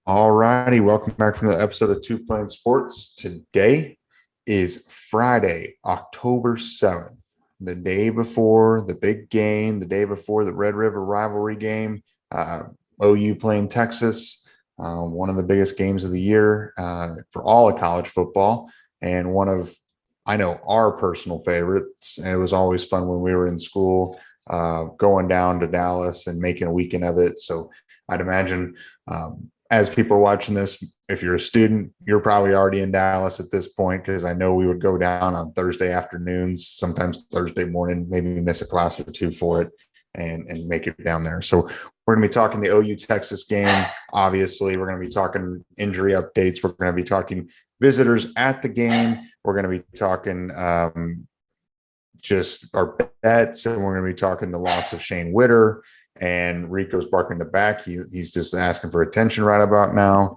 All righty, welcome back from the episode of Two Plain Sports. Today is Friday, October 7th, the day before the big game, the day before the Red River Rivalry game. Uh, OU playing Texas, one of the biggest games of the year for all of college football, and one of, I know, our personal favorites. And it was always fun when we were in school going down to Dallas and making a weekend of it. So I'd imagine as people are watching this, if you're a student, you're probably already in Dallas at this point, because I know we would go down on Thursday afternoons, sometimes Thursday morning, maybe miss a class or two for it and make it down there. So we're going to be talking the OU Texas game. Obviously, we're going to be talking injury updates. We're going to be talking visitors at the game. We're going to be talking just our bets, and we're going to be talking the loss of Shane Witter. And Rico's barking the back. He's just asking for attention right about now.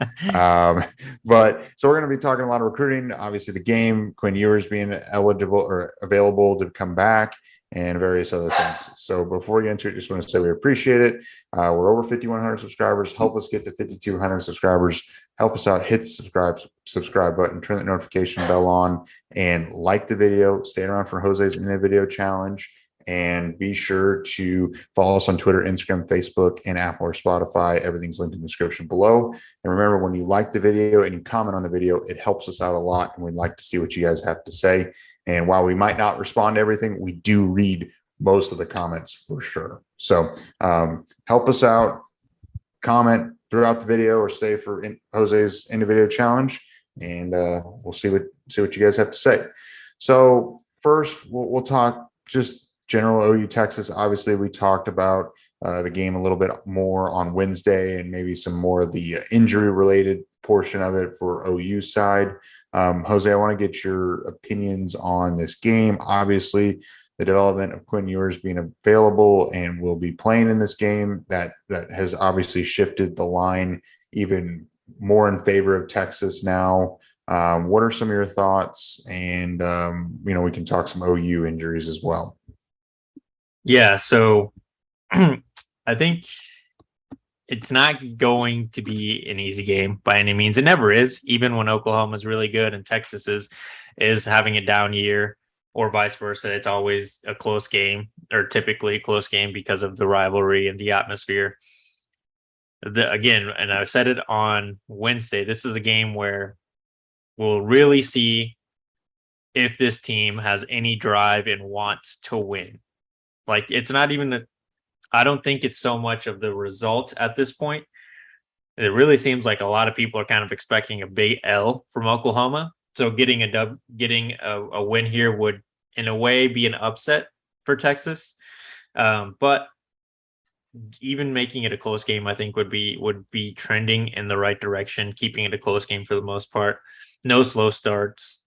But so we're going to be talking a lot of recruiting. Obviously, the game, Quinn Ewers being eligible or available to come back, and various other things. So before we get into it, just want to say we appreciate it. We're over 5,100 subscribers. Help us get to 5,200 subscribers. Help us out. Hit the subscribe button. Turn the notification bell on, and like the video. Stay around for Jose's in a video challenge. And be sure to follow us on Twitter, Instagram, Facebook, and Apple or Spotify. Everything's linked in the description below. And remember, when you like the video and you comment on the video, it helps us out a lot. And we'd like to see what you guys have to say. And while we might not respond to everything, we do read most of the comments for sure. So help us out. Comment throughout the video or stay for Jose's individual challenge. And we'll see what you guys have to say. So first, we'll talk just general OU Texas. Obviously, we talked about the game a little bit more on Wednesday, and maybe some more of the injury related portion of it for OU side. Jose, I want to get your opinions on this game. Obviously, the development of Quinn Ewers being available and will be playing in this game, that has obviously shifted the line even more in favor of Texas now. What are some of your thoughts? And we can talk some OU injuries as well. Yeah, so I think it's not going to be an easy game by any means. It never is, even when Oklahoma is really good and Texas is having a down year, or vice versa. It's always a close game, or typically a close game, because of the rivalry and the atmosphere. Again, and I said it on Wednesday, this is a game where we'll really see if this team has any drive and wants to win. Like, it's not even I don't think it's so much of the result at this point. It really seems like a lot of people are kind of expecting a big L from Oklahoma. So getting a win here would, in a way, be an upset for Texas. But even making it a close game, I think would be trending in the right direction, keeping it a close game for the most part. No slow starts.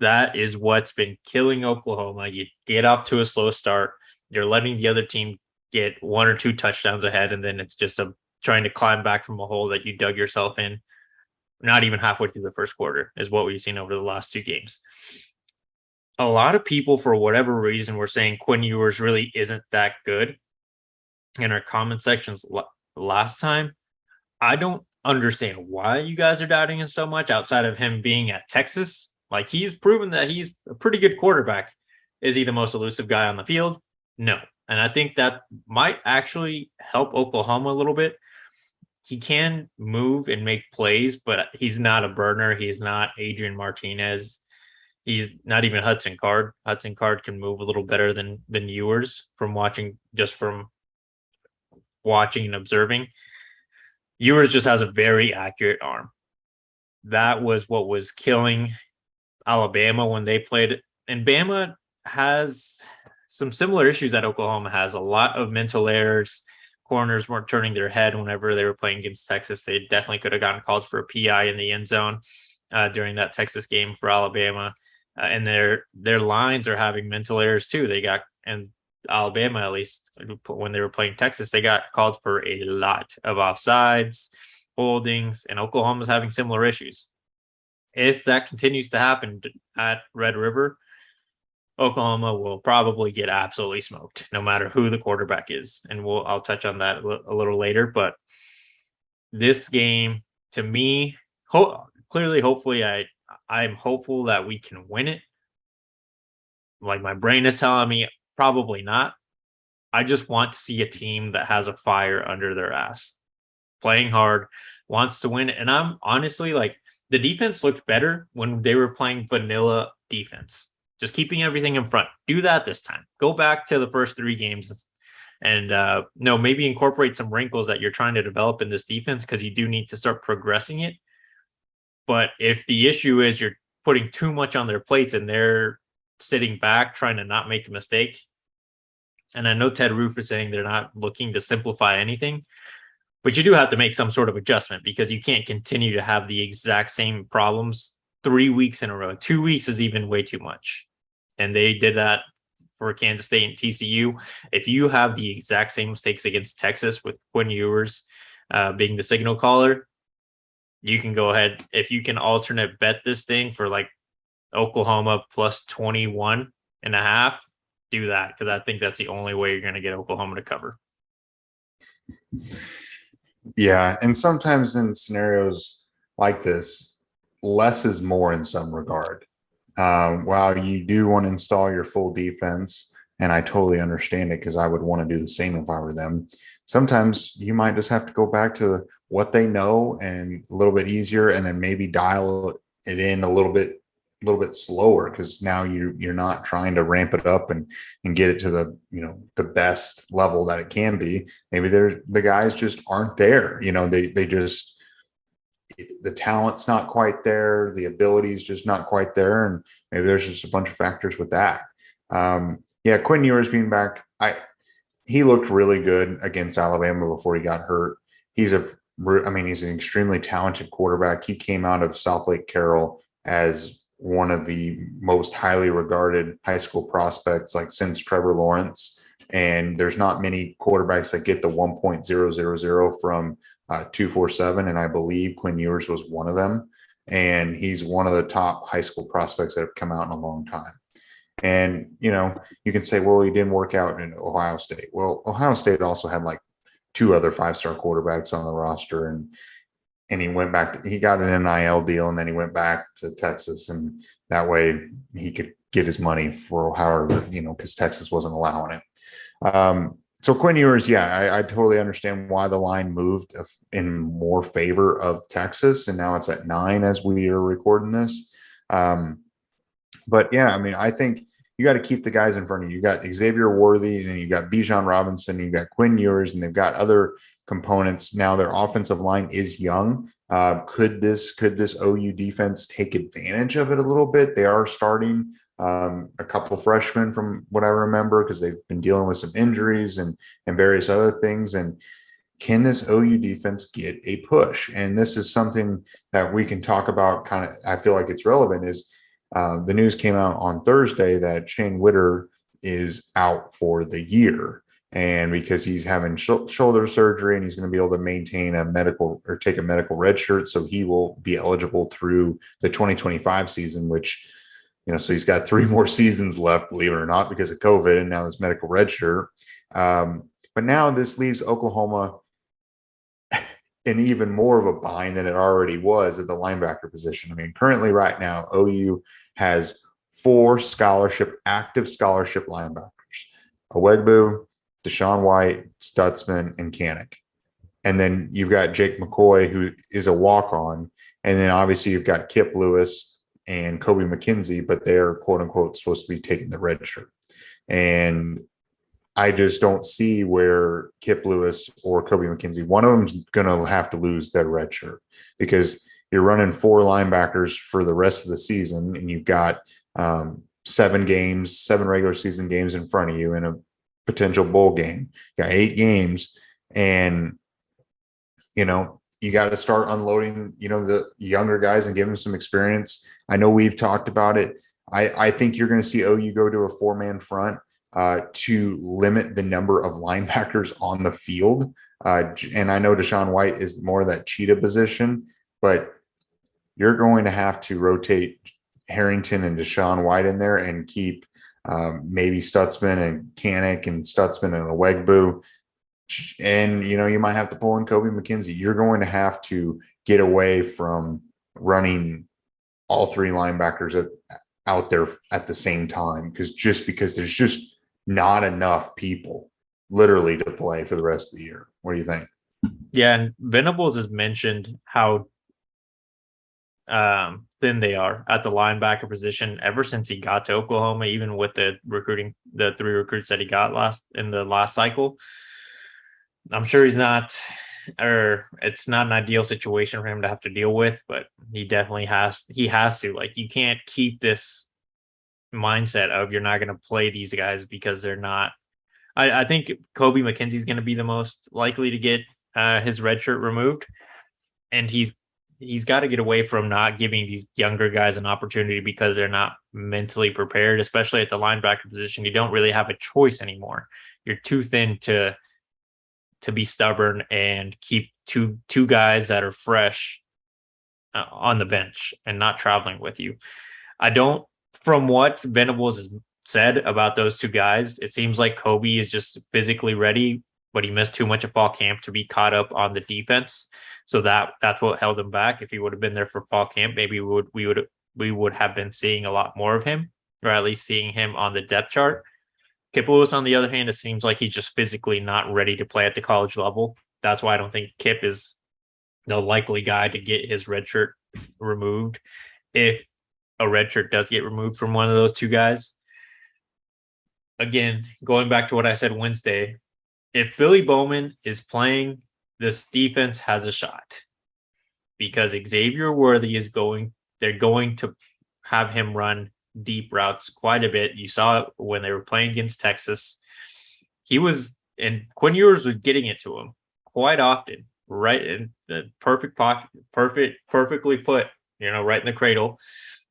That is what's been killing Oklahoma. You get off to a slow start, you're letting the other team get one or two touchdowns ahead, and then it's just trying to climb back from a hole that you dug yourself in. Not even halfway through the first quarter is what we've seen over the last two games. A lot of people, for whatever reason, were saying Quinn Ewers really isn't that good in our comment sections last time. I don't understand why you guys are doubting him so much, outside of him being at Texas. Like, he's proven that he's a pretty good quarterback. Is he the most elusive guy on the field? No. And I think that might actually help Oklahoma a little bit. He can move and make plays, but he's not a burner. He's not Adrian Martinez. He's not even Hudson Card. Hudson Card can move a little better than Ewers, from watching and observing. Ewers just has a very accurate arm. That was what was killing Alabama when they played. And Bama has some similar issues that Oklahoma has. A lot of mental errors. Corners weren't turning their head whenever they were playing against Texas. They definitely could have gotten called for a PI in the end zone during that Texas game for Alabama. And their lines are having mental errors too. They got, and Alabama, at least when they were playing Texas, they got called for a lot of offsides, holdings, and Oklahoma's having similar issues. If that continues to happen at Red River, Oklahoma will probably get absolutely smoked, no matter who the quarterback is. And I'll touch on that a little later. But this game, to me, clearly, hopefully, I'm hopeful that we can win it. Like my brain is telling me, probably not. I just want to see a team that has a fire under their ass, playing hard, wants to win. And I'm honestly like, the defense looked better when they were playing vanilla defense, just keeping everything in front. Do that this time. Go back to the first 3 games and no, maybe incorporate some wrinkles that you're trying to develop in this defense, because you do need to start progressing it. But if the issue is you're putting too much on their plates and they're sitting back trying to not make a mistake, and I know Ted Roof is saying they're not looking to simplify anything, but you do have to make some sort of adjustment, because you can't continue to have the exact same problems 3 weeks in a row. 2 weeks is even way too much. And they did that for Kansas State and TCU. If you have the exact same mistakes against Texas with Quinn Ewers being the signal caller, you can go ahead. If you can alternate bet this thing for like Oklahoma plus 21.5, do that, because I think that's the only way you're going to get Oklahoma to cover. Yeah, and sometimes in scenarios like this, less is more in some regard. While you do want to install your full defense, and I totally understand it because I would want to do the same if I were them, sometimes you might just have to go back to what they know and a little bit easier, and then maybe dial it in a little bit slower, because now you're not trying to ramp it up and get it to the best level that it can be. Maybe the guys just aren't there. They just, the talent's not quite there, the ability is just not quite there, and maybe there's just a bunch of factors with that. Yeah, Quinn Ewers being back, he looked really good against Alabama before he got hurt. He's an extremely talented quarterback. He came out of South Lake Carroll as one of the most highly regarded high school prospects, like since Trevor Lawrence. And there's not many quarterbacks that get the 1.000 from 247. And I believe Quinn Ewers was one of them. And he's one of the top high school prospects that have come out in a long time. And, you can say, well, he didn't work out in Ohio State. Well, Ohio State also had like 2 other 5-star quarterbacks on the roster. And he went back, he got an NIL deal, and then he went back to Texas. And that way he could get his money for however, because Texas wasn't allowing it. So Quinn Ewers, yeah, I totally understand why the line moved in more favor of Texas. And now it's at 9 as we are recording this. But yeah, I think you got to keep the guys in front of you. You got Xavier Worthy, and you got Bijan Robinson, you got Quinn Ewers, and they've got other components. Now their offensive line is young. Could this OU defense take advantage of it a little bit? They are starting a couple freshmen from what I remember, because they've been dealing with some injuries and various other things. And can this OU defense get a push? And this is something that we can talk about. Kind of, I feel like it's relevant. Is the news came out on Thursday that Shane Witter is out for the year, and because he's having shoulder surgery, and he's going to be able to maintain take a medical red shirt, so he will be eligible through the 2025 season, which, so he's got 3 more seasons left, believe it or not, because of COVID and now this medical red shirt. But now this leaves Oklahoma in even more of a bind than it already was at the linebacker position. Currently right now, OU has 4 active scholarship linebackers: Awegbu, Deshaun White, Stutzman, and Kanik. And then you've got Jake McCoy, who is a walk-on. And then obviously you've got Kip Lewis and Kobe McKenzie, but they're quote unquote supposed to be taking the red shirt. And I just don't see where Kip Lewis or Kobe McKenzie, one of them's going to have to lose their red shirt, because you're running 4 linebackers for the rest of the season, and you've got 7 regular season games in front of you, and a potential bowl game. You got 8 games, and you got to start unloading the younger guys and give them some experience. I know we've talked about it. I think you're going to see OU go to a 4-man front to limit the number of linebackers on the field. And I know Deshaun White is more of that cheetah position, but you're going to have to rotate Harrington and Deshaun White in there, and keep maybe Stutzman and Kanik and Stutzman and Awegbu And, you might have to pull in Kobe McKenzie. You're going to have to get away from running all three linebackers out there at the same time, because there's just not enough people literally to play for the rest of the year. What do you think? Yeah, and Venables has mentioned how thin they are at the linebacker position ever since he got to Oklahoma, even with the 3 recruits that he got in the last cycle. I'm sure it's not an ideal situation for him to have to deal with, but he definitely has to. Like, you can't keep this mindset of you're not going to play these guys because they're not. I think Kobe McKenzie is going to be the most likely to get his red shirt removed, and he's got to get away from not giving these younger guys an opportunity because they're not mentally prepared, especially at the linebacker position. You don't really have a choice anymore. You're too thin to be stubborn and keep two guys that are fresh on the bench and not traveling with you. From what Venables has said about those two guys, it seems like Kobe is just physically ready, but he missed too much of fall camp to be caught up on the defense. So that's what held him back. If he would have been there for fall camp, maybe we would have been seeing a lot more of him, or at least seeing him on the depth chart. Kip Lewis, on the other hand, it seems like he's just physically not ready to play at the college level. That's why I don't think Kip is the likely guy to get his red shirt removed. If a red shirt does get removed from one of those two guys, again, going back to what I said Wednesday, if Billy Bowman is playing, this defense has a shot, because Xavier Worthy they're going to have him run deep routes quite a bit. You saw it when they were playing against Texas. And Quinn Ewers was getting it to him quite often, right in the perfect pocket, perfectly put, right in the cradle.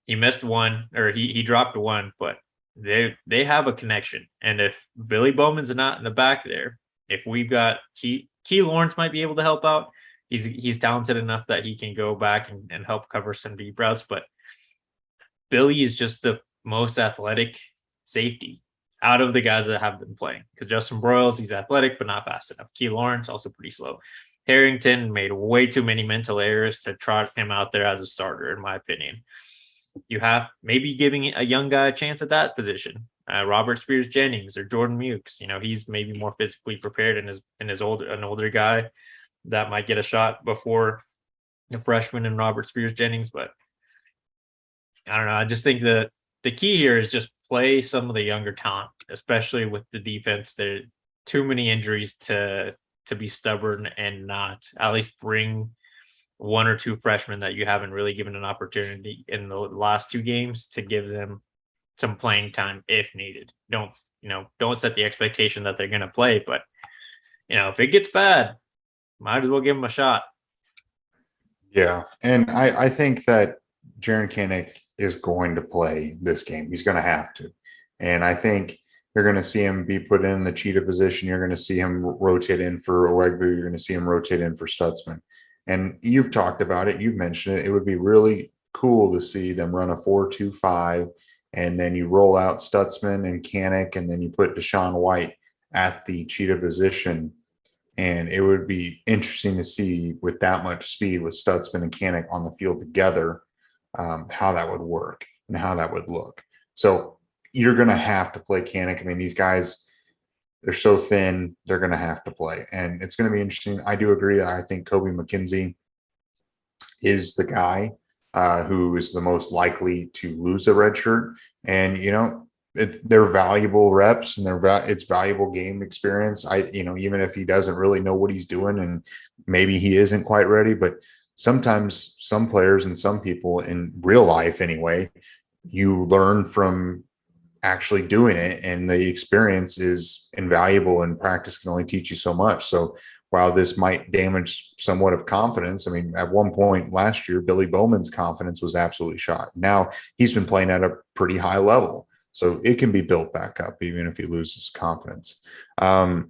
He missed one, or he dropped one, but they have a connection. And if Billy Bowman's not in the back there, if we've got Key Lawrence might be able to help out. He's talented enough that he can go back and help cover some deep routes, but Billy is just the most athletic safety out of the guys that have been playing. Because Justin Broyles, he's athletic but not fast enough. Key Lawrence, also pretty slow. Harrington made way too many mental errors to trot him out there as a starter, in my opinion. You have maybe giving a young guy a chance at that position. Robert Spears Jennings or Jordan Mukes. He's maybe more physically prepared and an older guy that might get a shot before the freshman and Robert Spears Jennings. But I don't know. I just think that the key here is just play some of the younger talent, especially with the defense. There are too many injuries to be stubborn and not at least bring one or two freshmen that you haven't really given an opportunity in the last two games to give them some playing time if needed. Don't set the expectation that they're going to play, but if it gets bad, might as well give them a shot. Yeah. And I think that Jaren Kanak is going to play this game. He's going to have to. And I think you're going to see him be put in the cheetah position. You're going to see him rotate in for Owegbu. You're going to see him rotate in for Stutzman. And you've talked about it. You've mentioned it. It would be really cool to see them run a 4-2-5, and then you roll out Stutzman and Kanak, and then you put Deshaun White at the cheetah position. And it would be interesting to see, with that much speed, with Stutzman and Kanak on the field together, how that would work and how that would look. So you're going to have to play Kanak. I mean, these guys, they're so thin, they're going to have to play. And it's going to be interesting. I do agree that I think Kobe McKenzie is the guy who is the most likely to lose a red shirt. And, they're valuable reps, and it's valuable game experience. Even if he doesn't really know what he's doing, and maybe he isn't quite ready, but sometimes some players and some people in real life anyway, you learn from actually doing it, and the experience is invaluable, and practice can only teach you so much. So while this might damage somewhat of confidence, I mean, at one point last year, Billy Bowman's confidence was absolutely shot. Now he's been playing at a pretty high level, so it can be built back up even if he loses confidence. I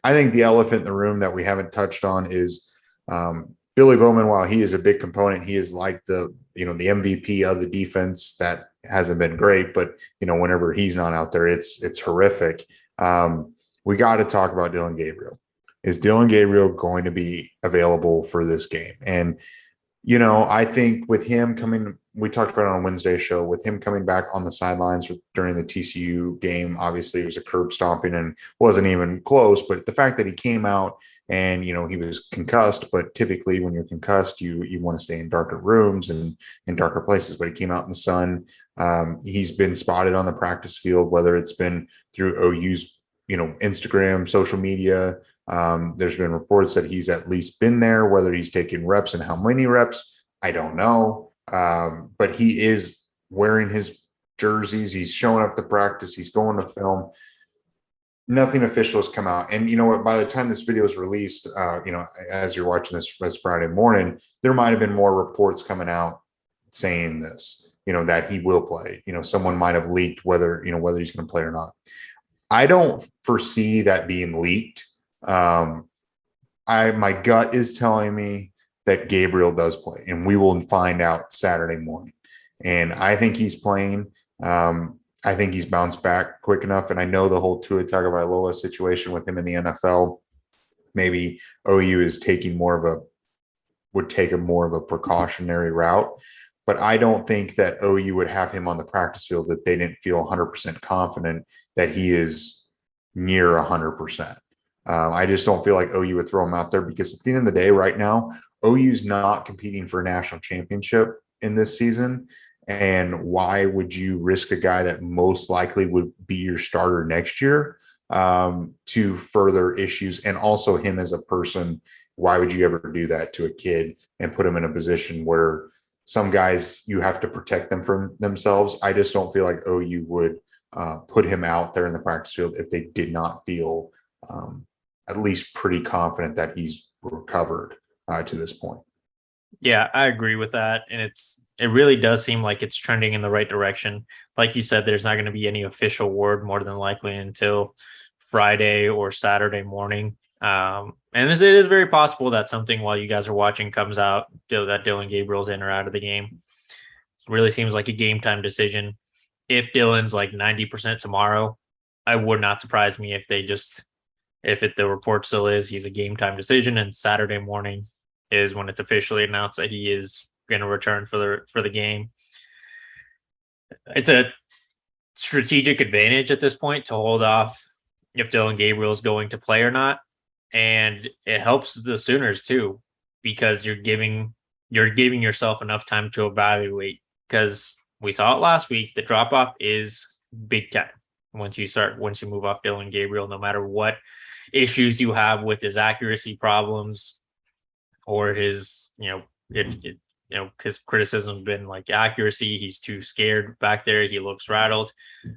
think the elephant in the room that we haven't touched on is Billy Bowman. While he is a big component, he is like the MVP of the defense. That hasn't been great, but whenever he's not out there, it's horrific. We got to talk about Dylan Gabriel. is Dylan Gabriel going to be available for this game? And, I think with him coming, we talked about it on Wednesday's show, with him coming back on the sidelines during the TCU game, obviously it was a curb stomping and wasn't even close, but the fact that he came out and, he was concussed, but typically when you're concussed, you want to stay in darker rooms and in darker places, but he came out in the sun. He's been spotted on the practice field, whether it's been through OU's, Instagram, social media. There's been reports that he's at least been there. Whether he's taken reps and how many reps, I don't know. But he is wearing his jerseys. He's showing up to practice. He's going to film. Nothing official has come out. And you know what? By the time this video is released, as you're watching this Friday morning, there might have been more reports coming out saying this, that he will play. Someone might have leaked whether he's going to play or not. I don't foresee that being leaked. My gut is telling me that Gabriel does play, and we will find out Saturday morning. And I think he's playing. I think he's bounced back quick enough. And I know the whole Tua Tagovailoa situation with him in the NFL, maybe OU is would take a more of a precautionary route. But I don't think that OU would have him on the practice field if they didn't feel 100% confident that he is near 100%. I just don't feel like OU would throw him out there, because at the end of the day, right now, OU's not competing for a national championship in this season. And why would you risk a guy that most likely would be your starter next year to further issues? And also him as a person, why would you ever do that to a kid and put him in a position where some guys, you have to protect them from themselves? I just don't feel like OU would put him out there in the practice field if they did not feel at least pretty confident that he's recovered to this point. Yeah, I agree with that. And it really does seem like it's trending in the right direction. Like you said, there's not going to be any official word more than likely until Friday or Saturday morning. And it is very possible that something while you guys are watching comes out that Dylan Gabriel's in or out of the game. It really seems like a game time decision. If Dylan's like 90% tomorrow, I would not surprise me if the report still is he's a game time decision, and Saturday morning is when it's officially announced that he is going to return for the game. It's a strategic advantage at this point to hold off if Dylan Gabriel is going to play or not. And it helps the Sooners too, because you're giving yourself enough time to evaluate, because we saw it last week. The drop off is big time once you move off Dylan Gabriel, no matter what issues you have with his accuracy problems or his, his criticism's been like accuracy. He's too scared back there. He looks rattled.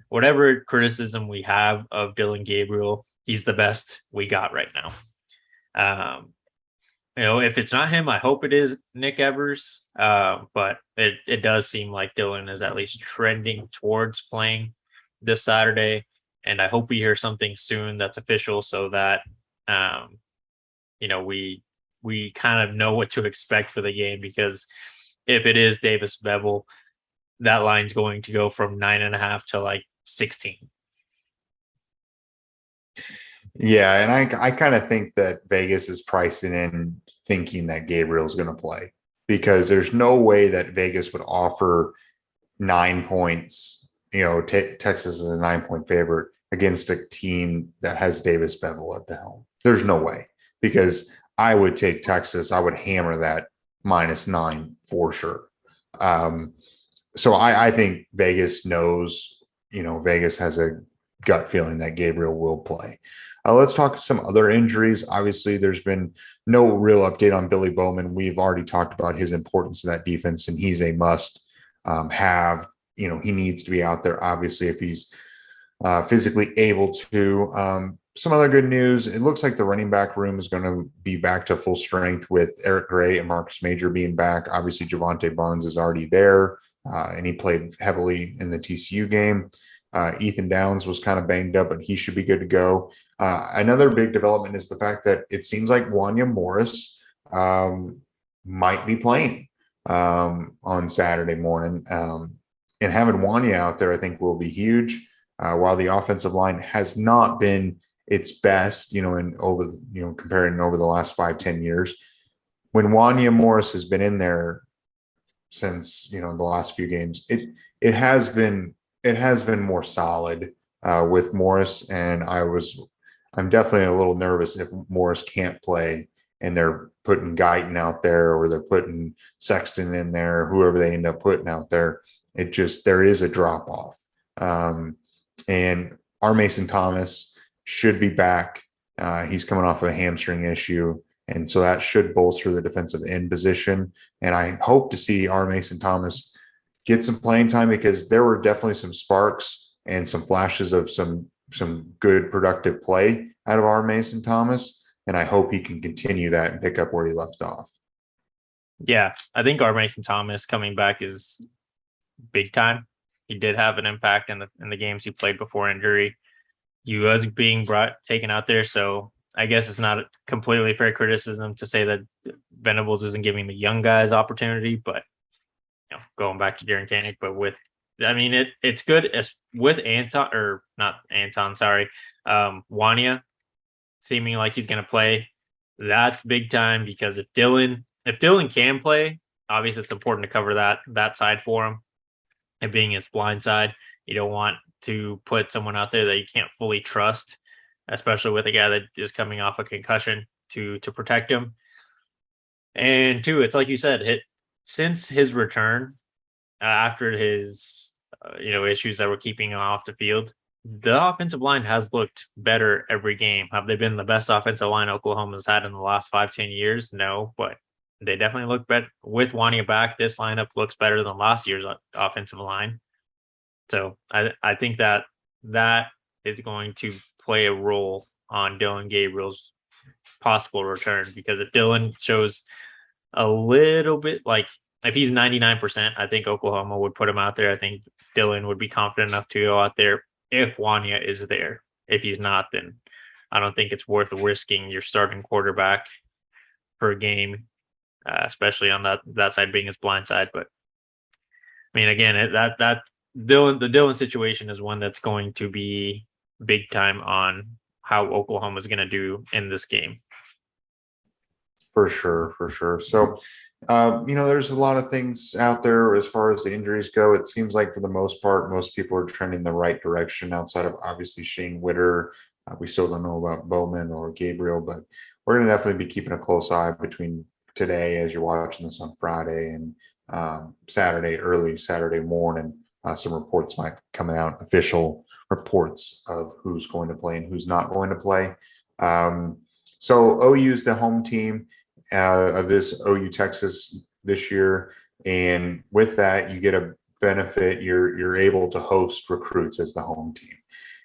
Whatever criticism we have of Dylan Gabriel, he's the best we got right now. If it's not him, I hope it is Nick Evers. But it does seem like Dylan is at least trending towards playing this Saturday. And I hope we hear something soon that's official, so that, we kind of know what to expect for the game. Because if it is Davis Bevel, that line's going to go from 9.5 to like 16. Yeah, and I kind of think that Vegas is pricing in thinking that Gabriel's going to play, because there's no way that Vegas would offer 9 points. Texas is a 9-point favorite against a team that has Davis Bevel at the helm. There's no way, because I would take Texas. I would hammer that -9 for sure. So I think Vegas knows, Vegas has a gut feeling that Gabriel will play. Let's talk some other injuries. Obviously, there's been no real update on Billy Bowman. We've already talked about his importance to that defense, and he's a must have. He needs to be out there, obviously, if he's physically able to. Some other good news. It looks like the running back room is going to be back to full strength with Eric Gray and Marcus Major being back. Obviously, Javonte Barnes is already there, and he played heavily in the TCU game. Ethan Downs was kind of banged up, but he should be good to go. Another big development is the fact that it seems like Wanya Morris might be playing on Saturday morning. And having Wanya out there, I think, will be huge. While the offensive line has not been its best, comparing over the last 5-10 years. When Wanya Morris has been in there since, the last few games, it has been more solid with Morris. And I'm definitely a little nervous if Morris can't play and they're putting Guyton out there, or they're putting Sexton in there, whoever they end up putting out there. There is a drop off. And our Mason Thomas should be back. He's coming off a hamstring issue. And so that should bolster the defensive end position. And I hope to see our Mason Thomas get some playing time, because there were definitely some sparks and some flashes of some good productive play out of our Mason Thomas. And I hope he can continue that and pick up where he left off. Yeah, I think our Mason Thomas coming back is big time. He did have an impact in the games he played before injury. He was being taken out there, so I guess it's not completely fair criticism to say that Venables isn't giving the young guys opportunity, but going back to Darren Koenig, but it's good as with Wanya seeming like he's going to play. That's big time, because if Dylan can play, obviously it's important to cover that side for him. And being his blind side, you don't want to put someone out there that you can't fully trust, especially with a guy that is coming off a concussion, to protect him. And two, it's like you said, since his return after his issues that were keeping him off the field, the offensive line has looked better every game. Have they been the best offensive line Oklahoma's had in the last 5-10 years? No, but they definitely look better. With Wanya back, this lineup looks better than last year's offensive line. So I think that is going to play a role on Dylan Gabriel's possible return, because if Dylan shows a little bit, like if he's 99%, I think Oklahoma would put him out there. I think Dylan would be confident enough to go out there if Wanya is there. If he's not, then I don't think it's worth risking your starting quarterback for a game, especially on that side being his blind side. But I mean, again, the Dylan situation is one that's going to be big time on how Oklahoma is going to do in this game. For sure. So, there's a lot of things out there as far as the injuries go. It seems like for the most part, most people are trending the right direction outside of obviously Shane Witter. We still don't know about Bowman or Gabriel, but we're going to definitely be keeping a close eye between today, as you're watching this on Friday, and early Saturday morning. Some reports might be coming out, official reports of who's going to play and who's not going to play. So OU's the home team of this OU Texas this year, and with that you get a benefit. You're able to host recruits as the home team,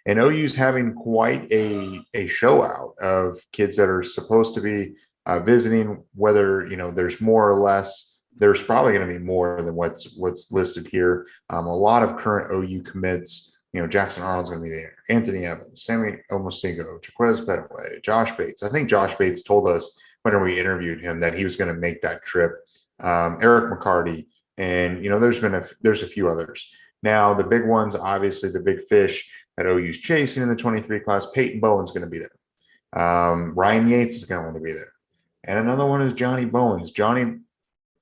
and OU's having quite a show out of kids that are supposed to be visiting. Whether there's more or less, there's probably going to be more than what's listed here. A lot of current OU commits. Jackson Arnold's going to be there. Anthony Evans, Sammy Omosingo, Jaquez Petaway, Josh Bates. I think Josh Bates told us when we interviewed him that he was going to make that trip. Eric McCarty, and there's a few others. Now the big ones, obviously the big fish that OU's chasing in the 23 class. Peyton Bowen's going to be there. Ryan Yates is going to be there, and another one is Johnny Bowens.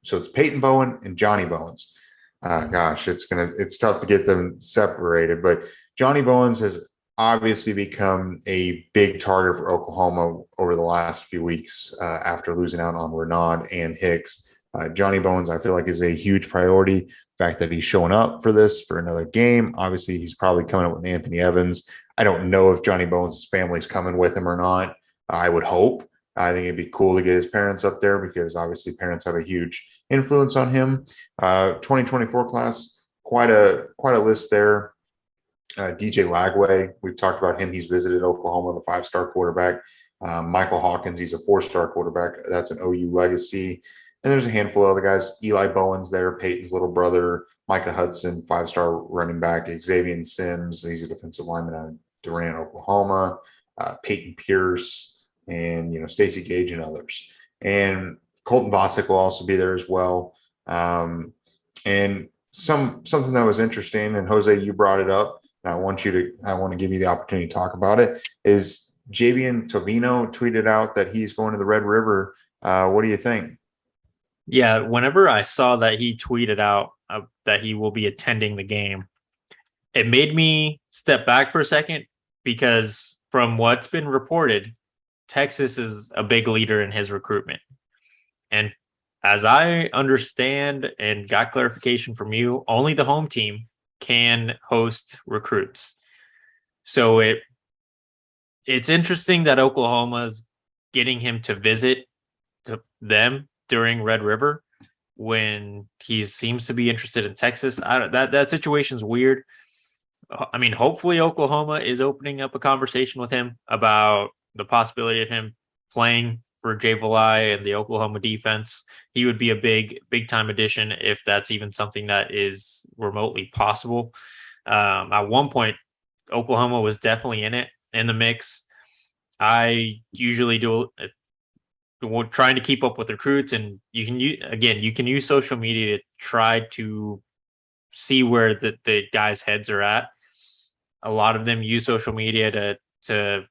So it's Peyton Bowen and Johnny Bowens. It's tough to get them separated, but Johnny Bowens has obviously become a big target for Oklahoma over the last few weeks after losing out on Renaud and Hicks. Johnny Bowens, I feel like, is a huge priority. The fact that he's showing up for another game. Obviously, he's probably coming up with Anthony Evans. I don't know if Johnny Bowens' family's coming with him or not. I would hope. I think it'd be cool to get his parents up there, because obviously parents have a huge influence on him. 2024 class, quite a list there. DJ Lagway, we've talked about him. He's visited Oklahoma, the 5-star quarterback. Michael Hawkins, he's a 4-star quarterback. That's an OU legacy. And there's a handful of other guys. Eli Bowen's there, Peyton's little brother. Micah Hudson, 5-star running back. Xavier Sims, he's a defensive lineman out of Durant, Oklahoma. Peyton Pierce, and Stacey Gage and others. And Colton Bosick will also be there as well. And something that was interesting, and Jose, you brought it up, and I want to give you the opportunity to talk about it, is Javian Tovino tweeted out that he's going to the Red River. What do you think? Yeah, whenever I saw that he tweeted out that he will be attending the game, it made me step back for a second because from what's been reported, Texas is a big leader in his recruitment. And as I understand and got clarification from you, only the home team can host recruits. So it's interesting that Oklahoma's getting him to visit to them during Red River when he seems to be interested in Texas. That situation's weird. I mean, hopefully Oklahoma is opening up a conversation with him about the possibility of him playing for Jay Valai and the Oklahoma defense. He would be a big time addition if that's even something that is remotely possible. At one point, Oklahoma was definitely in the mix. I usually do trying to keep up with recruits, and you can use social media to try to see where the guys' heads are at. A lot of them use social media to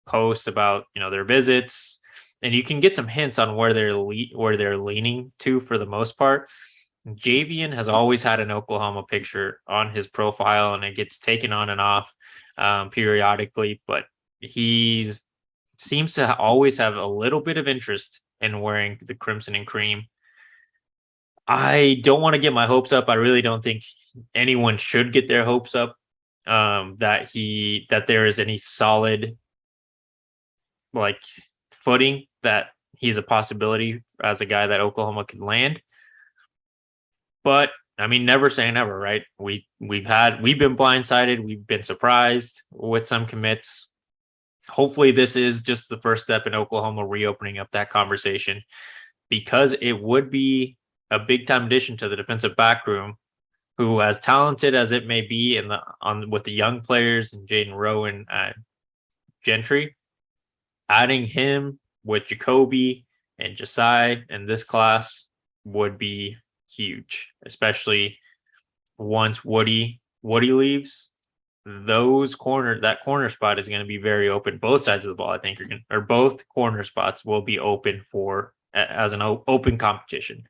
post about their visits, and you can get some hints on where they're leaning to for the most part. Javian has always had an Oklahoma picture on his profile, and it gets taken on and off periodically, but he seems to always have a little bit of interest in wearing the crimson and cream. I don't want to get my hopes up. I really don't think anyone should get their hopes up that there is any solid footing that he's a possibility as a guy that Oklahoma could land. But I mean, never say never, right? We've been blindsided. We've been surprised with some commits. Hopefully this is just the first step in Oklahoma reopening up that conversation, because it would be a big time addition to the defensive back room, who, as talented as it may be with the young players and Jaden Rowe and Gentry, adding him with Jacoby and Josiah in this class would be huge, especially once Woody leaves. That corner spot is going to be very open. Both sides of the ball, I think, both corner spots will be open as an open competition.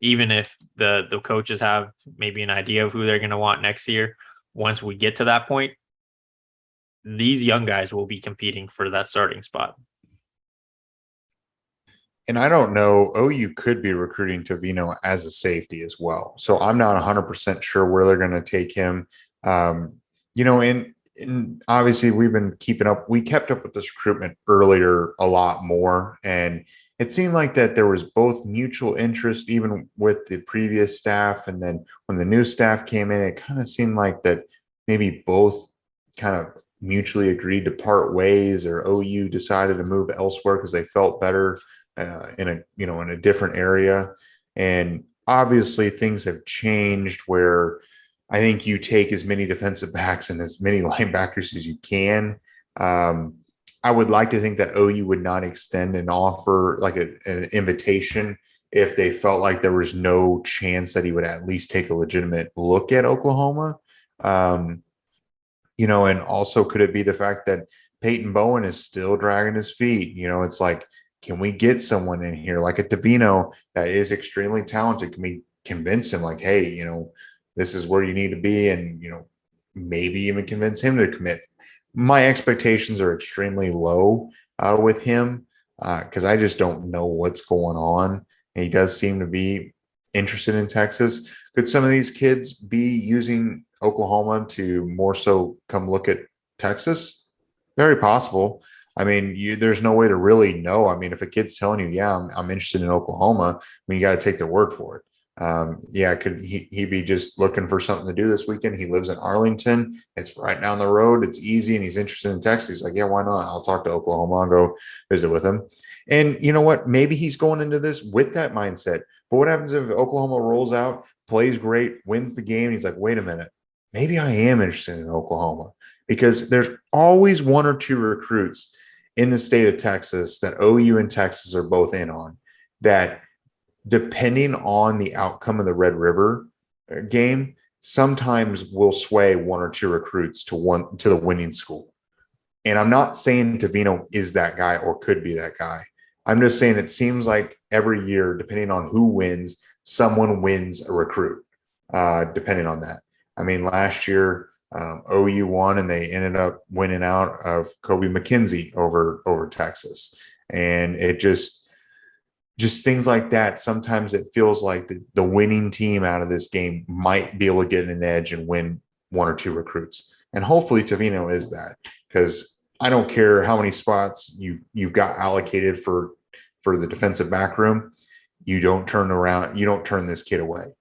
Even if the coaches have maybe an idea of who they're going to want next year, once we get to that point, these young guys will be competing for that starting spot. And I don't know, OU could be recruiting Tovino as a safety as well. So I'm not 100% sure where they're going to take him. And obviously we've been we kept up with this recruitment earlier a lot more. And it seemed like that there was both mutual interest, even with the previous staff. And then when the new staff came in, it kind of seemed like that maybe both kind of mutually agreed to part ways, or OU decided to move elsewhere because they felt better in a different area. And obviously things have changed where I think you take as many defensive backs and as many linebackers as you can. I would like to think that OU would not extend an offer, like an invitation, if they felt like there was no chance that he would at least take a legitimate look at Oklahoma. And also could it be the fact that Peyton Bowen is still dragging his feet? It's like, can we get someone in here like a Tovino that is extremely talented? Can we convince him like, hey, this is where you need to be, and maybe even convince him to commit? My expectations are extremely low with him because I just don't know what's going on. And he does seem to be interested in Texas. Could some of these kids be using Oklahoma to more so come look at Texas? Very possible. I mean, there's no way to really know. I mean, if a kid's telling you, yeah, I'm interested in Oklahoma, I mean, you got to take their word for it. Could he be just looking for something to do this weekend? He lives in Arlington. It's right down the road. It's easy, and he's interested in Texas. He's like, yeah, why not? I'll talk to Oklahoma. I'll go visit with him. And you know what? Maybe he's going into this with that mindset. But what happens if Oklahoma rolls out, plays great, wins the game? And he's like, wait a minute. Maybe I am interested in Oklahoma, because there's always one or two recruits in the state of Texas that OU and Texas are both in on, that depending on the outcome of the Red River game, sometimes will sway one or two recruits to the winning school. And I'm not saying Tavino is that guy or could be that guy. I'm just saying it seems like every year, depending on who wins, someone wins a recruit, depending on that. I mean, last year, OU won and they ended up winning out of Kobe McKenzie over Texas. And it just things like that. Sometimes it feels like the winning team out of this game might be able to get an edge and win one or two recruits. And hopefully Tavino is that, because I don't care how many spots you've got allocated for the defensive back room. You don't turn around. You don't turn this kid away.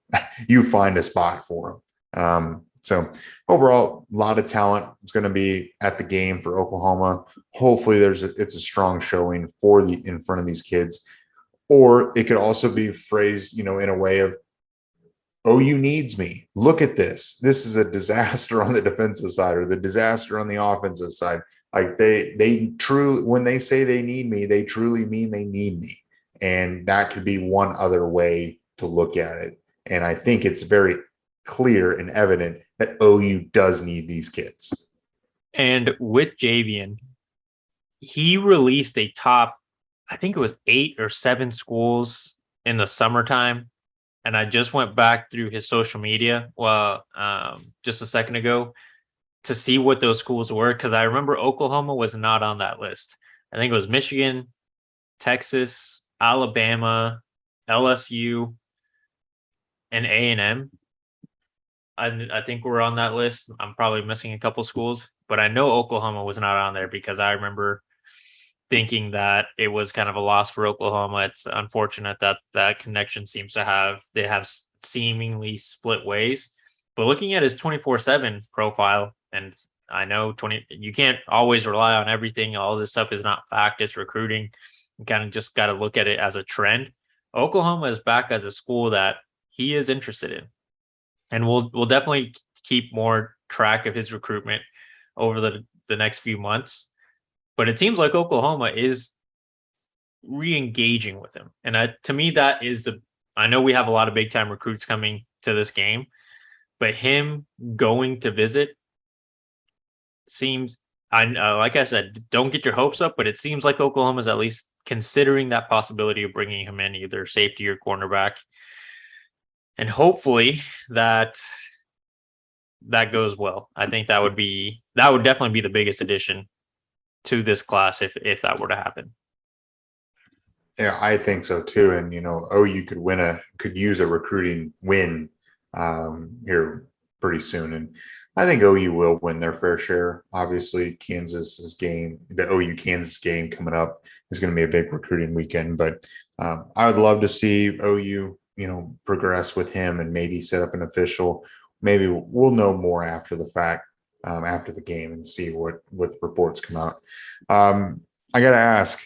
You find a spot for him. So overall, a lot of talent is going to be at the game for Oklahoma. Hopefully it's a strong showing in front of these kids. Or it could also be phrased, in a way of, OU needs me. Look at this. This is a disaster on the defensive side or the disaster on the offensive side. Like they truly, when they say they need me, they truly mean they need me. And that could be one other way to look at it. And I think it's very clear and evident that OU does need these kids. And with Javian, he released a top, I think it was 8 or 7 schools in the summertime. And I just went back through his social media, just a second ago, to see what those schools were, because I remember Oklahoma was not on that list. I think it was Michigan, Texas, Alabama, LSU, and A&M. I think we're on that list. I'm probably missing a couple schools, but I know Oklahoma was not on there because I remember thinking that it was kind of a loss for Oklahoma. It's unfortunate that that connection seems to they have seemingly split ways. But looking at his 24/7 profile, and I know you can't always rely on everything. All this stuff is not fact, it's recruiting. You kind of just got to look at it as a trend. Oklahoma is back as a school that he is interested in. And we'll definitely keep more track of his recruitment over the next few months. But it seems like Oklahoma is re-engaging with him. And to me, that is I know we have a lot of big-time recruits coming to this game, but him going to visit seems, like I said, don't get your hopes up, but it seems like Oklahoma's at least considering that possibility of bringing him in, either safety or cornerback. And hopefully that goes well. I think that would definitely be the biggest addition to this class if that were to happen. Yeah, I think so too. And OU could use a recruiting win here pretty soon. And I think OU will win their fair share. Obviously, the OU Kansas game coming up is going to be a big recruiting weekend. But I would love to see OU, progress with him and maybe set up an official. Maybe we'll know more after the fact, after the game, and see what reports come out. I got to ask,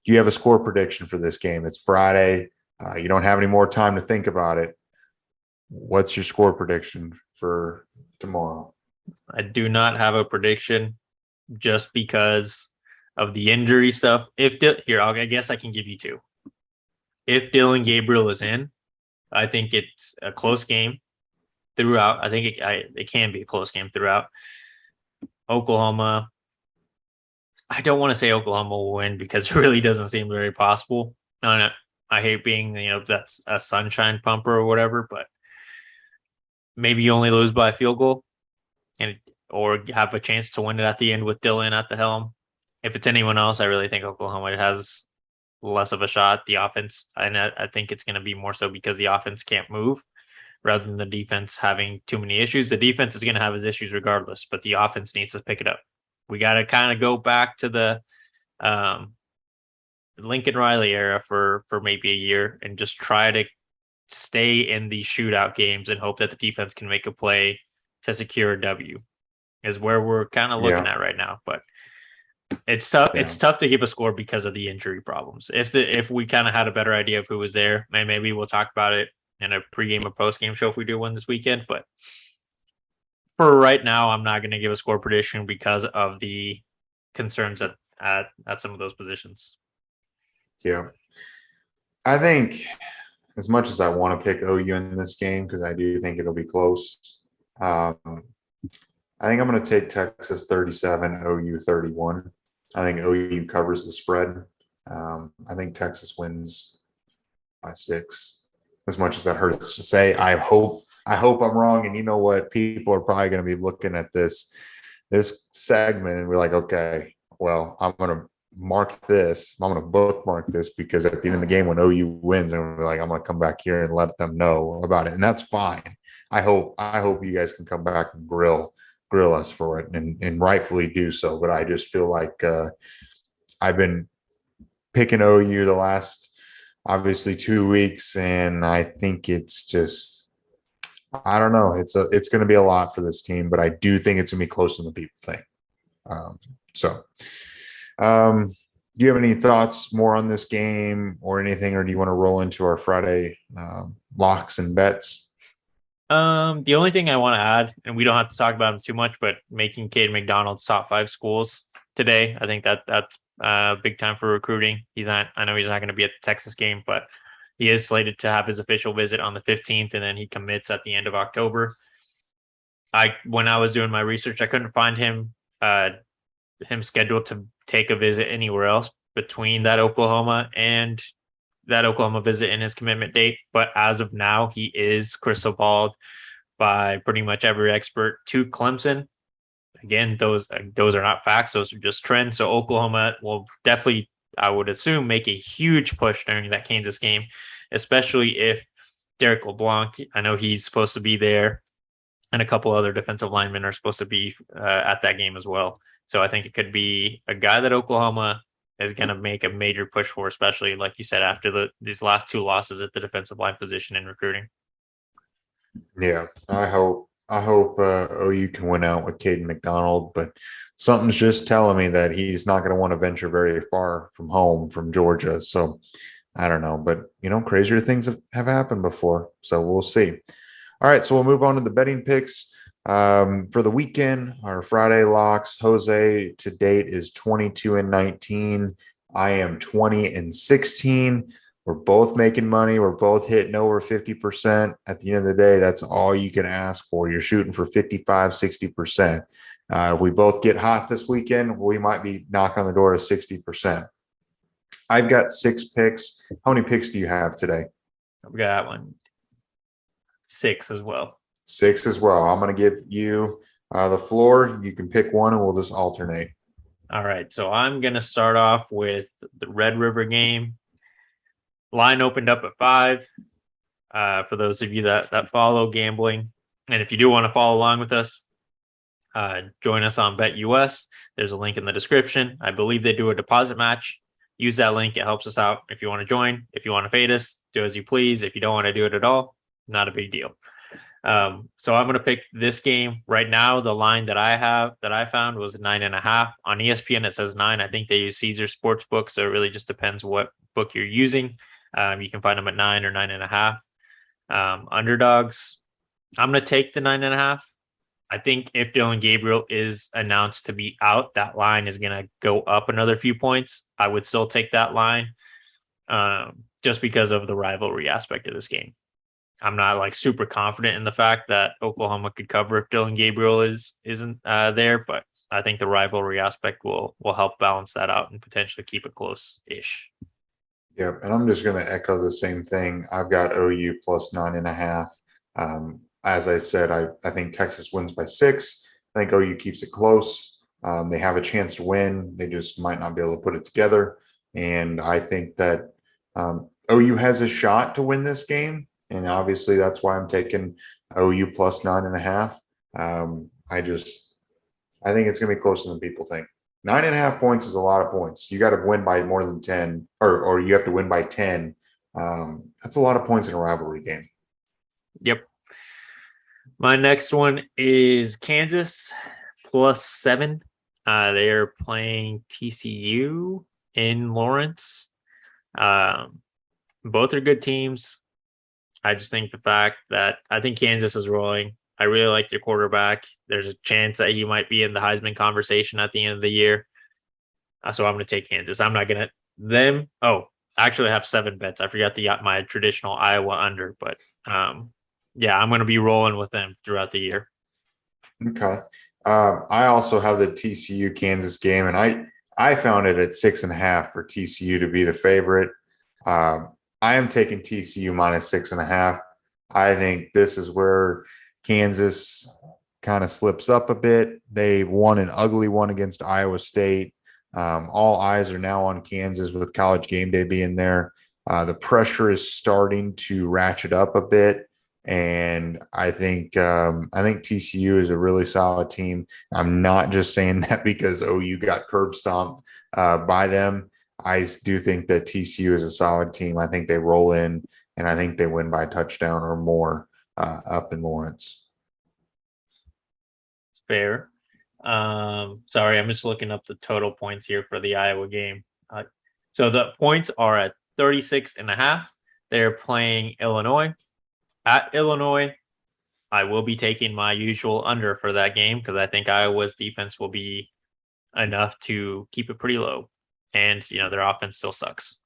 do you have a score prediction for this game? It's Friday. You don't have any more time to think about it. What's your score prediction for tomorrow? I do not have a prediction just because of the injury stuff. I guess I can give you 2. If Dylan Gabriel is in, I think it's a close game throughout. I think it can be a close game throughout. Oklahoma, I don't want to say Oklahoma will win because it really doesn't seem very possible. I hate being, that's a sunshine pumper or whatever, but maybe you only lose by a field goal or have a chance to win it at the end with Dylan at the helm. If it's anyone else, I really think Oklahoma has less of a shot. The offense, and I think it's going to be more so because the offense can't move rather than the defense having too many issues. The defense is going to have his issues regardless, but the offense needs to pick it up. We got to kind of go back to the Lincoln Riley era for maybe a year and just try to stay in these shootout games and hope that the defense can make a play to secure a W is where we're kind of looking at right now. But it's tough. Yeah. It's tough to give a score because of the injury problems. If we kind of had a better idea of who was there, maybe we'll talk about it in a pregame or postgame show if we do one this weekend. But for right now, I'm not going to give a score prediction because of the concerns at some of those positions. Yeah. I think as much as I want to pick OU in this game, because I do think it'll be close, I I think I'm going to take Texas 37, OU 31. I think OU covers the spread. I think Texas wins by 6. As much as that hurts to say, I hope I'm wrong. And you know what? People are probably going to be looking at this segment and we're like, okay, well, I'm going to mark this. I'm going to bookmark this because at the end of the game, when OU wins, and we're like, I'm going to come back here and let them know about it, and that's fine. I hope you guys can come back and grill us for it, and rightfully do so. But I just feel like I've been picking OU the last obviously 2 weeks, and I think it's just I don't know. It's going to be a lot for this team, but I do think it's going to be closer than people think. So, do you have any thoughts more on this game or anything, or do you want to roll into our Friday locks and bets? The only thing I want to add, and we don't have to talk about him too much, but making Cade McDonald's top 5 schools today, I think that's big time for recruiting. I know he's not going to be at the Texas game, but he is slated to have his official visit on the 15th, and then he commits at the end of October. When I was doing my research, I couldn't find him scheduled to take a visit anywhere else between that Oklahoma visit and his commitment date. But as of now, he is crystal balled by pretty much every expert to Clemson. Again, those are not facts; those are just trends. So Oklahoma will definitely, I would assume, make a huge push during that Kansas game, especially if Derek LeBlanc, I know he's supposed to be there, and a couple other defensive linemen are supposed to be at that game as well. So I think it could be a guy that Oklahoma is going to make a major push for, especially, like you said, after these last 2 losses at the defensive line position in recruiting. Yeah, I hope OU can win out with Caden McDonald, but something's just telling me that he's not going to want to venture very far from home, from Georgia. So I don't know, but crazier things have happened before. So we'll see. All right, so we'll move on to the betting picks for the weekend. Our Friday locks. Jose to date is 22-19. I am 20-16. We're both making money. We're both hitting over 50%. At the end of the day, that's all you can ask for. You're shooting for 55, 60%. If we both get hot this weekend, we might be knocking on the door of 60%. I've got 6 picks. How many picks do you have today? I've got 6 as well. 6 as well. I'm going to give you the floor. You can pick one and we'll just alternate. All right. So I'm going to start off with the Red River game. Line opened up at 5 for those of you that follow gambling. And if you do want to follow along with us, join us on BetUS. There's a link in the description. I believe they do a deposit match. Use that link. It helps us out. If you want to join, if you want to fade us, do as you please. If you don't want to do it at all, not a big deal. So I'm going to pick this game right now. The line that I found was 9.5 on ESPN. It says 9. I think they use Caesar Sportsbook, so it really just depends what book you're using. You can find them at 9 or 9.5. Underdogs, I'm going to take the 9.5. I think if Dylan Gabriel is announced to be out, that line is going to go up another few points. I would still take that line just because of the rivalry aspect of this game. I'm not super confident in the fact that Oklahoma could cover if Dylan Gabriel isn't there, but I think the rivalry aspect will help balance that out and potentially keep it close-ish. Yep, and I'm just going to echo the same thing. I've got OU plus 9.5. As I said, I think Texas wins by 6. I think OU keeps it close. They have a chance to win. They just might not be able to put it together. And I think that OU has a shot to win this game. And obviously that's why I'm taking OU plus 9.5. I think it's going to be closer than people think. 9.5 points is a lot of points. You got to win by more than 10, or you have to win by 10. That's a lot of points in a rivalry game. Yep. My next one is Kansas plus 7. They are playing TCU in Lawrence. Both are good teams. I just think the fact that I think Kansas is rolling. I really like their quarterback. There's a chance that he might be in the Heisman conversation at the end of the year. So I'm going to take Kansas. I'm not going to them. Oh, actually I have 7 bets. I forgot my traditional Iowa under, but yeah, I'm going to be rolling with them throughout the year. Okay. I also have the TCU Kansas game, and I found it at 6.5 for TCU to be the favorite. I am taking TCU minus 6.5. I think this is where Kansas kind of slips up a bit. They won an ugly one against Iowa State. All eyes are now on Kansas with College Game Day being there. The pressure is starting to ratchet up a bit. And I think TCU is a really solid team. I'm not just saying that because OU got curb stomped by them. I do think that TCU is a solid team. I think they roll in, and I think they win by a touchdown or more up in Lawrence. Fair. Sorry, I'm just looking up the total points here for the Iowa game. So the points are at 36.5. They're playing Illinois. At Illinois, I will be taking my usual under for that game because I think Iowa's defense will be enough to keep it pretty low. And, their offense still sucks.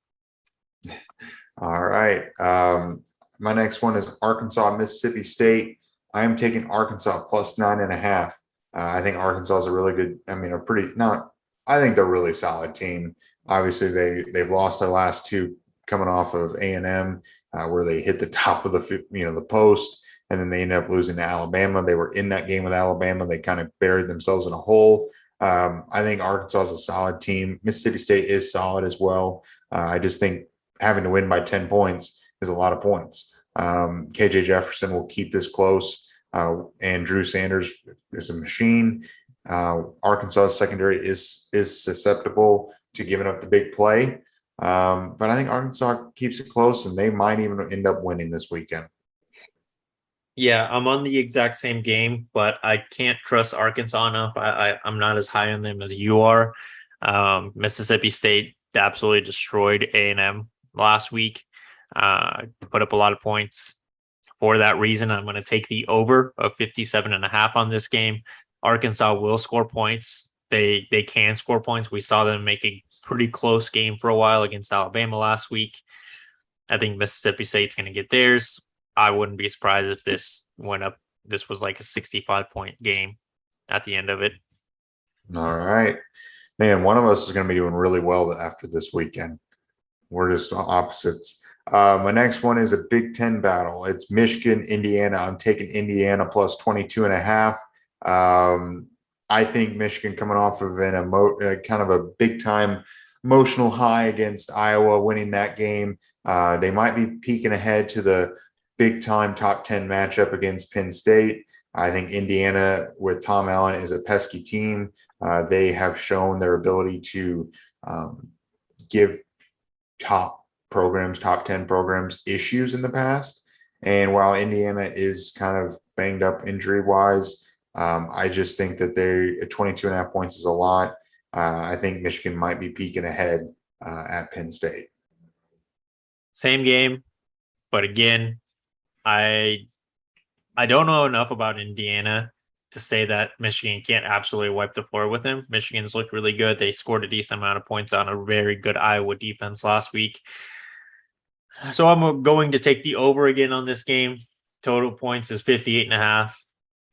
All right. My next one is Arkansas, Mississippi State. I am taking Arkansas plus 9.5. I think Arkansas is a really good, I think they're a really solid team. Obviously, they've lost their last two coming off of A&M, where they hit the top of the post, and then they ended up losing to Alabama. They were in that game with Alabama. They kind of buried themselves in a hole. I think Arkansas is a solid team. Mississippi State is solid as well. I just think having to win by 10 points is a lot of points. KJ Jefferson will keep this close. And Drew Sanders is a machine. Arkansas's secondary is susceptible to giving up the big play. But I think Arkansas keeps it close, and they might even end up winning this weekend. Yeah, I'm on the exact same game, but I can't trust Arkansas enough. I'm not as high on them as you are. Mississippi State absolutely destroyed A&M last week, put up a lot of points. For that reason, I'm going to take the over of 57.5 on this game. Arkansas will score points. They can score points. We saw them make a pretty close game for a while against Alabama last week. I think Mississippi State's going to get theirs. I wouldn't be surprised if this went up. This was like a 65-point game at the end of it. All right. Man, one of us is going to be doing really well after this weekend. We're just opposites. My next one is a Big Ten battle. It's Michigan, Indiana. I'm taking Indiana plus 22.5. I think Michigan coming off of kind of a big time emotional high against Iowa, winning that game. They might be peeking ahead to the big time top 10 matchup against Penn State. I think Indiana with Tom Allen is a pesky team. They have shown their ability to give top 10 programs issues in the past. And while Indiana is kind of banged up injury wise, I just think that at 22.5 points is a lot. I think Michigan might be peeking ahead at Penn State. Same game, but again, I don't know enough about Indiana to say that Michigan can't absolutely wipe the floor with them. Michigan's looked really good. They scored a decent amount of points on a very good Iowa defense last week. So I'm going to take the over again on this game. Total points is 58.5.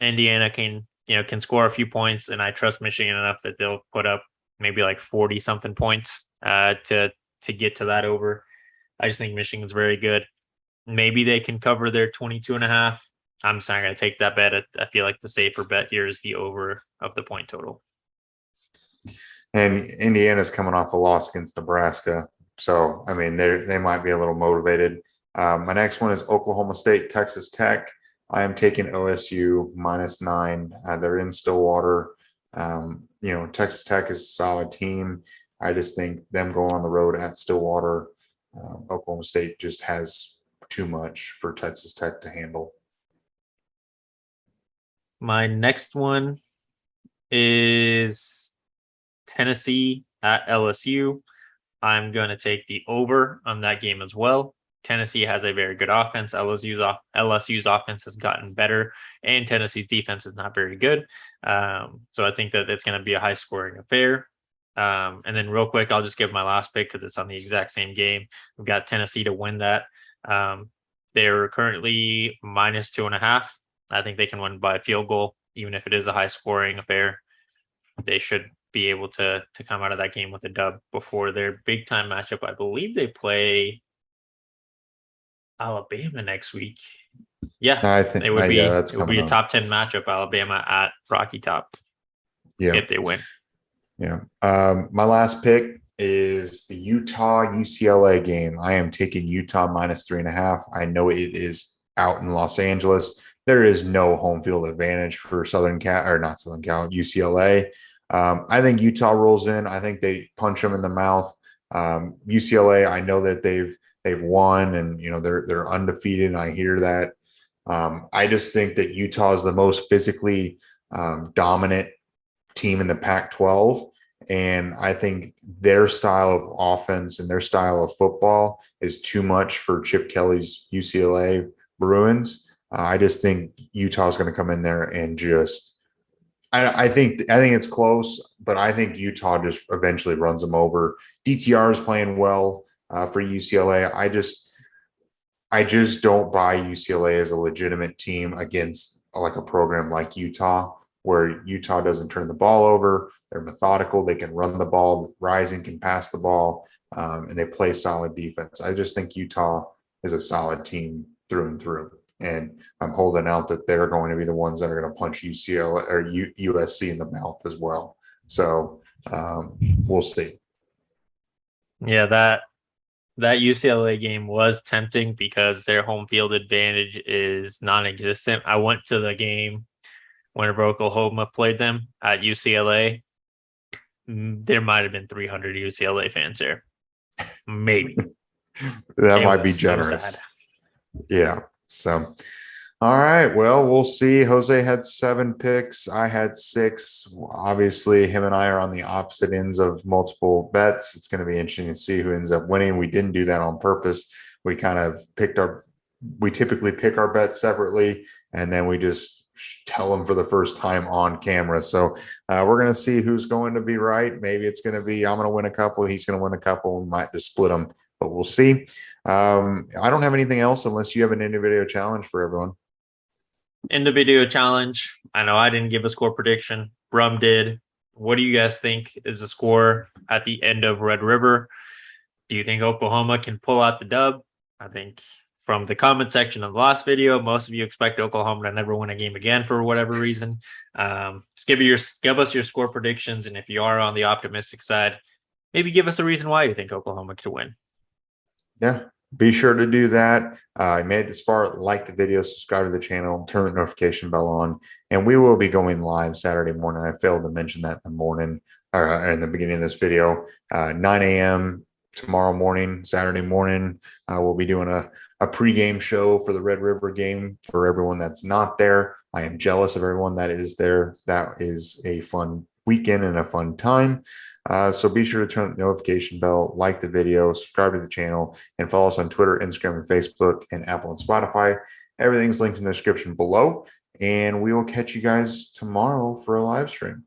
Indiana can score a few points, and I trust Michigan enough that they'll put up maybe like 40 something points to get to that over. I just think Michigan's very good. Maybe they can cover their 22.5. I'm just not going to take that bet. I feel like the safer bet here is the over of the point total. And Indiana's coming off a loss against Nebraska. So, I mean, they might be a little motivated. My next one is Oklahoma State, Texas Tech. I am taking OSU -9. They're in Stillwater. Texas Tech is a solid team. I just think them going on the road at Stillwater, Oklahoma State just has too much for Texas Tech to handle. My next one is Tennessee at LSU. I'm going to take the over on that game as well. Tennessee has a very good offense. LSU's offense has gotten better, and Tennessee's defense is not very good. So I think that it's going to be a high-scoring affair. And then real quick, I'll just give my last pick because it's on the exact same game. We've got Tennessee to win that. They're currently -2.5. I think they can win by a field goal. even if it is a high scoring affair, they should be able to come out of that game with a dub before their big time matchup. I believe they play Alabama next week. Yeah, I think, it would be yeah, that's it would be coming a up. top 10 matchup, Alabama at Rocky Top, Yeah. if they win. Yeah. My last pick is the Utah UCLA game. I am taking Utah -3.5. I know it is out in Los Angeles. There is no home field advantage for Southern Cal, or not Southern Cal, UCLA. I think Utah rolls in. I think they punch them in the mouth. UCLA, I know that they've won, and they're undefeated. And I hear that. I just think that Utah is the most physically dominant team in the Pac-12. And I think their style of offense and their style of football is too much for Chip Kelly's UCLA Bruins. I just think Utah is going to come in there and just. I think it's close, but I think Utah just eventually runs them over. DTR is playing well for UCLA. I just don't buy UCLA as a legitimate team against like a program like Utah, where Utah doesn't turn the ball over. They're methodical. They can run the ball. Rising can pass the ball, and they play solid defense. I just think Utah is a solid team through and through. And I'm holding out that they're going to be the ones that are going to punch UCLA or USC in the mouth as well. So we'll see. Yeah, that UCLA game was tempting because their home field advantage is non-existent. I went to the game whenever Oklahoma played them at UCLA. There might have been 300 UCLA fans there. Maybe. That might be generous. So yeah. So, all right. Well, we'll see. Jose had 7 picks. I had 6. Obviously, him and I are on the opposite ends of multiple bets. It's going to be interesting to see who ends up winning. We didn't do that on purpose. We kind of we typically pick our bets separately, and then we just tell them for the first time on camera. So we're going to see who's going to be right. Maybe it's going to be I'm going to win a couple. He's going to win a couple. We might just split them, but we'll see. I don't have anything else unless you have an individual challenge for everyone. Individual challenge. I know I didn't give a score prediction. Brum did. What do you guys think is the score at the end of Red River? Do you think Oklahoma can pull out the dub? I think from the comment section of the last video, most of you expect Oklahoma to never win a game again for whatever reason. Just give us your score predictions, and if you are on the optimistic side, maybe give us a reason why you think Oklahoma could win. Yeah, be sure to do that. I made this far. Like the video, subscribe to the channel, turn the notification bell on, and we will be going live Saturday morning. I failed to mention that in the morning or in the beginning of this video. 9 a.m. tomorrow morning, Saturday morning. We'll be doing a pregame show for the Red River game for everyone that's not there. I am jealous of everyone that is there. That is a fun weekend and a fun time. So be sure to turn the notification bell, like the video, subscribe to the channel, and follow us on Twitter, Instagram, and Facebook, and Apple and Spotify. Everything's linked in the description below. And we will catch you guys tomorrow for a live stream.